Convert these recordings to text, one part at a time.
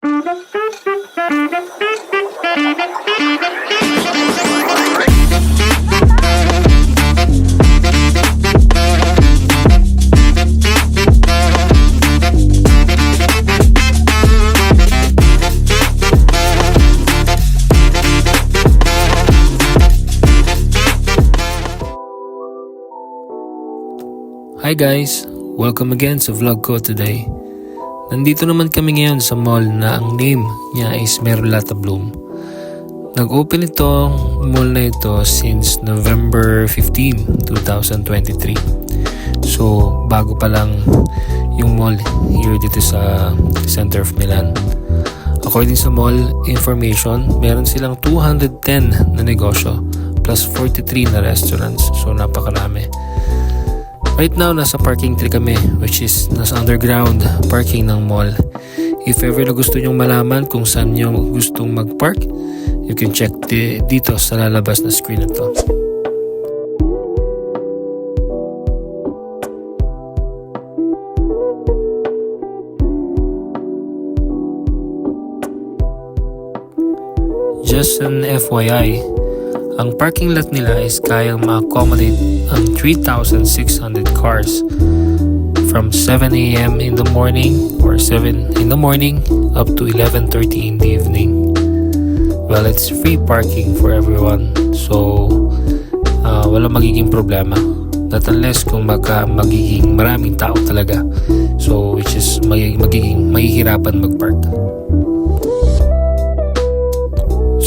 Hi guys! Welcome again sa vlog ko today. Nandito naman kami ngayon sa mall na ang name niya is Merulata Bloom. Nag-open itong mall na ito since November 15, 2023. So bago pa lang yung mall here dito sa center of Milan. According sa mall information, meron silang 210 na negosyo plus 43 na restaurants. So napakarami. Right now, nasa parking 3 kami, which is nasa underground parking ng mall. If ever na gusto nyong malaman kung saan nyo gustong mag-park, you can check dito sa lalabas na screen na to. Just an FYI, ang parking lot nila is kayang ma-accommodate ang 3,600 cars from 7 a.m. in the morning or 7 in the morning up to 11:30 in the evening. Well, it's free parking for everyone, so wala magiging problema. Not unless kung magiging maraming tao talaga, so which is magiging mahihirapan mag-park.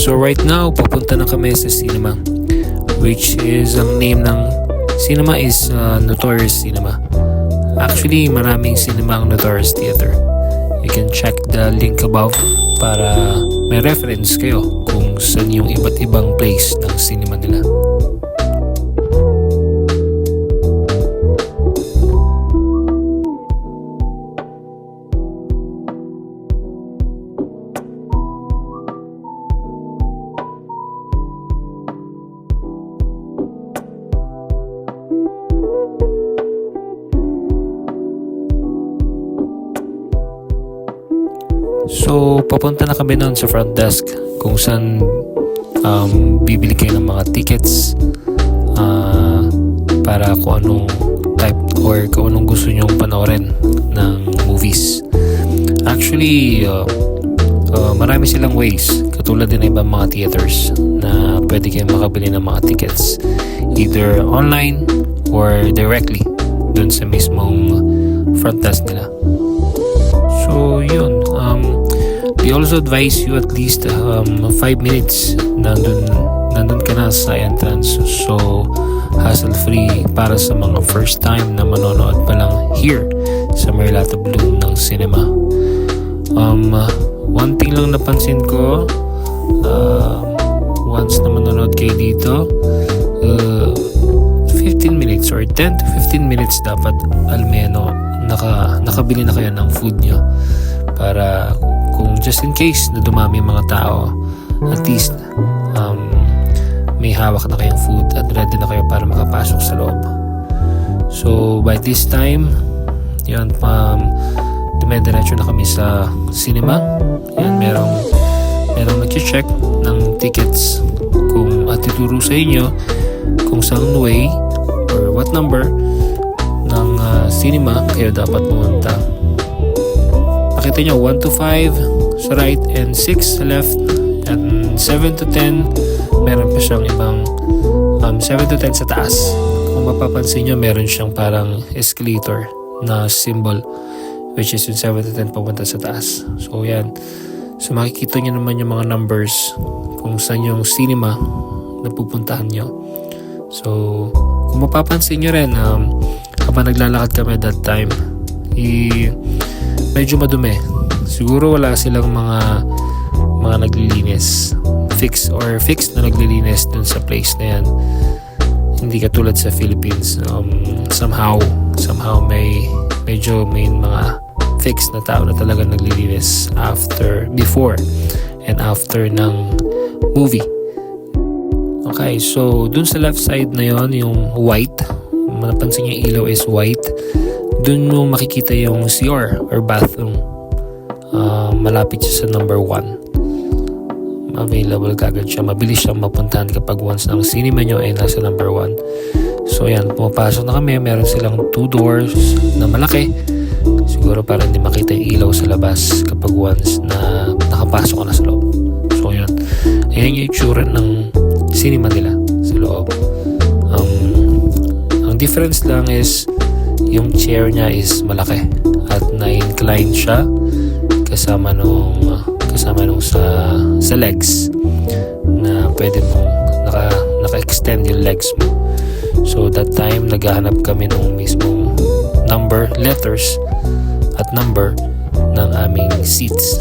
So right now, papunta na kami sa cinema, which is ang name ng cinema is Notorious Cinema. Actually, maraming cinema ang Notorious Theater. You can check the link above para may reference kayo kung saan yung iba't ibang place ng cinema nila. So, papunta na kami noon sa front desk kung saan bibili kayo ng mga tickets para kung anong type or kung anong gusto nyong panoorin ng movies. Actually, marami silang ways katulad din ng ibang mga theaters na pwede kayong makabili ng mga tickets either online or directly dun sa mismong front desk nila. So, yun. We also advise you at least 5 minutes nandun ka na sa entrance. So, hassle-free para sa mga first time na manonood pa lang here sa Merulata Bloom ng cinema. One thing lang napansin ko, once na manonood kayo dito, 15 minutes or 10 to 15 minutes dapat almeno nakabili na kayo ng food nyo para kung just in case na dumami mga tao, at least may hawak na kayong food at ready na kayo para makapasok sa loob. So by this time, yun, dumediretso na kami sa cinema. Yan, merong nag-check ng tickets kung at ituro sa inyo kung saan way or what number ng cinema kayo dapat pumunta. Nakita nyo, 1 to 5 sa right and 6 sa left, and 7 to 10 meron pa siyang ibang 7 to 10 sa taas. Kung mapapansin nyo, meron siyang parang escalator na symbol, which is yung 7 to 10 papunta sa taas. So yan, so makikita nyo naman yung mga numbers kung saan yung cinema na pupuntahan nyo. So kung mapapansin nyo rin, kapag naglalakad kami that time, medyo madumi. Siguro wala silang mga naglilinis. Fix na naglilinis dun sa place na yan. Hindi katulad sa Philippines. Somehow medyo may mga fix na tao na talaga naglilinis before and after ng movie. Okay, so dun sa left side na yon, yung white, napansin niyo yung ilaw is white. Dun mo makikita yung CR or bathroom. malapit siya sa number 1. Available kagad siya. Mabilis siyang mapuntahan kapag once ng cinema nyo ay nasa number 1. So yan, pumapasok na kami. Meron silang 2 doors na malaki. Siguro para hindi makita yung ilaw sa labas kapag once na nakapasok ka na sa loob. So yun. Ayan yung itsura ng cinema nila sa loob. Ang difference lang is yung chair niya is malaki at na-incline siya kasama nung sa legs na pwede mong naka-extend yung legs mo. So that time naghahanap kami nung mismong letters at number ng aming seats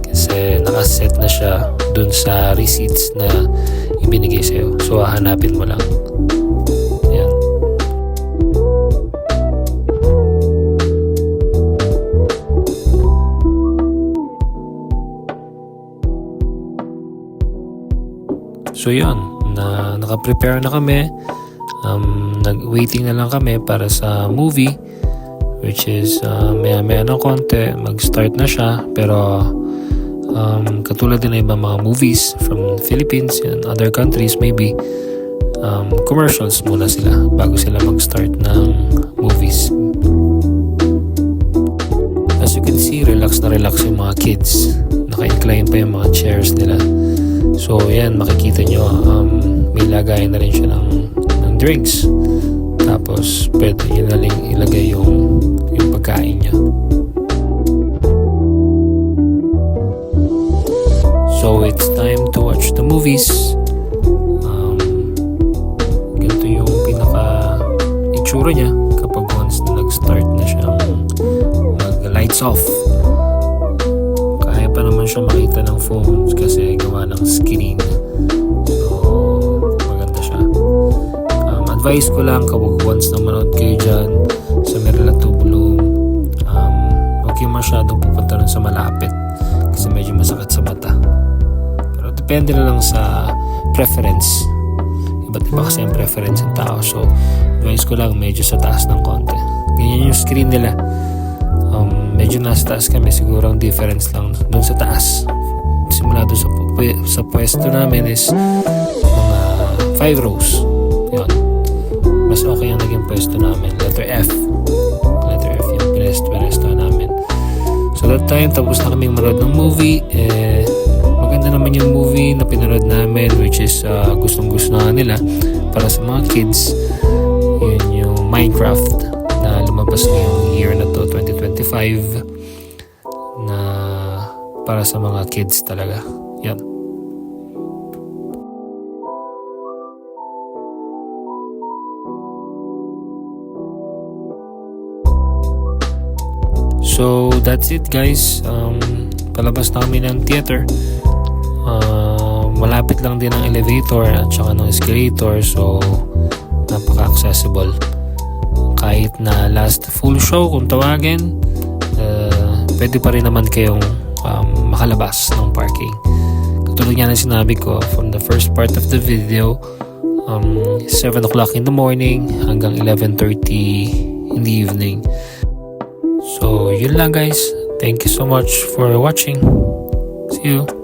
kasi nakaset na siya dun sa receipts na ibinigay sa'yo. So hahanapin mo lang. Ayan. So yun, naka-prepare na kami. Nag-waiting na lang kami para sa movie, which is maya ng konti mag-start na siya. Pero katulad din ng ibang mga movies from Philippines and other countries, maybe commercials muna sila bago sila mag-start ng movies. As you can see, relax na relax yung mga kids. Naka-incline pa yung mga chairs nila. So yan, makikita nyo may lagayan na rin siya ng drinks. Tapos pwede nyo na rin ilagay yung pagkain niya. So it's time to watch the movies. Ganito yung pinaka itsura niya kapag once na nag-start na siyang mag-lights off. Kaya pa naman siya makita ng phones kasi gawa ng screen. So maganda siya. Advice ko lang kapag once na manood kayo dyan sa Merla Tubulong, huwag yung masyadong pupunta rin sa malapit kasi medyo masakit sa mata. Pero depende na lang sa preference. Iba't iba kasi yung preference ng tao. So advice ko lang medyo sa taas ng konti. Ganyan yung screen nila. Medyo nasa taas kami. Siguro ang difference lang dun sa taas. Simula dun sa pwesto namin is mga 5 rows. Yun. Mas okay yung naging pwesto namin. Letter F yung pwesto namin. So that time, tapos na kaming manood ng movie. Maganda naman yung movie na pinanood namin, which is gustong gusto na nila para sa mga kids. Yun yung Minecraft na lumabas ngayong year na to, 2025, na para sa mga kids talaga. Yan. So that's it guys. Palabas na kami ng theater. Malapit lang din ang elevator at saka ng escalator, so napaka-accessible. Kahit na last full show kung tawagin, pwede pa rin naman kayong makalabas ng parking. Katulad nga na sinabi ko from the first part of the video, 7 o'clock in the morning hanggang 11:30 in the evening. So yun lang guys. Thank you so much for watching. See you.